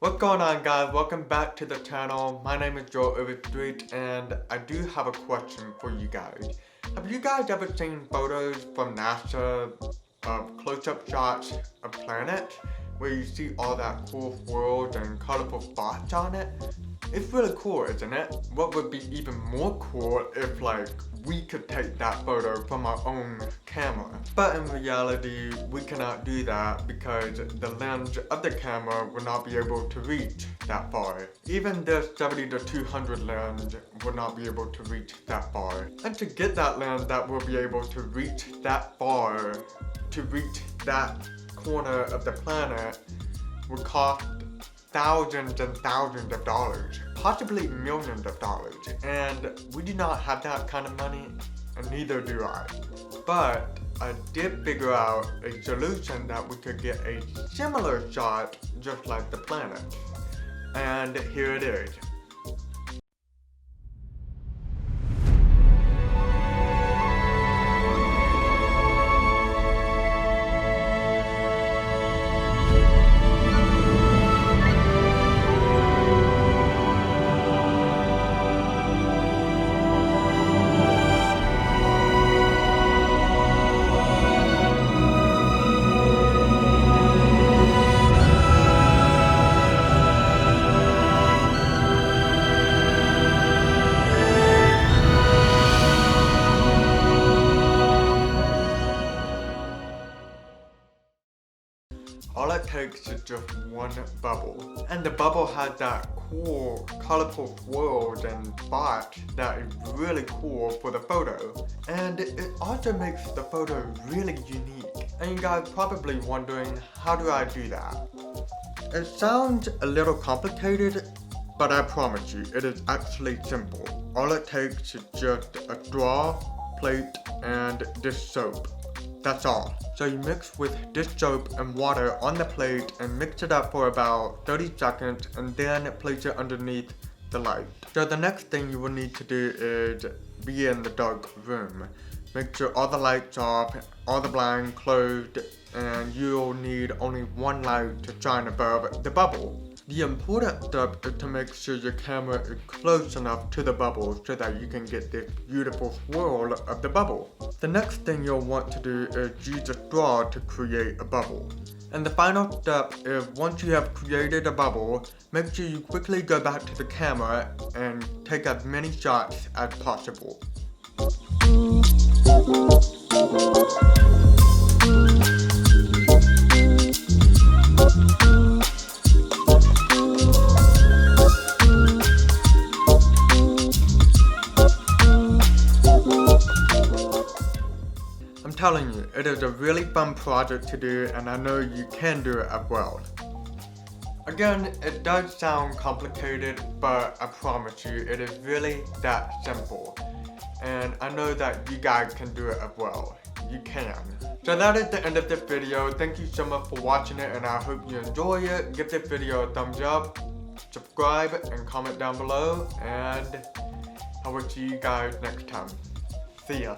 What's going on, guys? Welcome back to the channel. My name is Overstreet, and I do have a question for you guys. Have you guys ever seen photos from NASA of close-up shots of planets where you see all that cool swirls and colorful spots on it? It's really cool, isn't it? What would be even more cool if we could take that photo from our own camera. But in reality, we cannot do that because the lens of the camera will not be able to reach that far. Even this 70 to 200 lens will not be able to reach that far. And to get that lens that will be able to reach that far, to reach that corner of the planet, would cost thousands and thousands of dollars, possibly millions of dollars, and we do not have that kind of money, and neither do I. But I did figure out a solution that we could get a similar shot just like the planet, and here it is. All it takes is just one bubble. And the bubble has that cool, colorful swirls and spots that is really cool for the photo. And it also makes the photo really unique. And you guys probably wondering, how do I do that? It sounds a little complicated, but I promise you, it is actually simple. All it takes is just a straw, plate, and dish soap. That's all. So you mix with dish soap and water on the plate and mix it up for about 30 seconds and then place it underneath the light. So the next thing you will need to do is be in the dark room. Make sure all the lights off, all the blinds closed, and you'll need only one light to shine above the bubble. The important step is to make sure your camera is close enough to the bubble so that you can get this beautiful swirl of the bubble. The next thing you'll want to do is use a straw to create a bubble. And the final step is, once you have created a bubble, make sure you quickly go back to the camera and take as many shots as possible. I'm telling you, it is a really fun project to do, and I know you can do it as well. Again, it does sound complicated, but I promise you, it is really that simple. And I know that you guys can do it as well. You can. So that is the end of this video. Thank you so much for watching it, and I hope you enjoy it. Give this video a thumbs up, subscribe, and comment down below, and I will see you guys next time. See ya.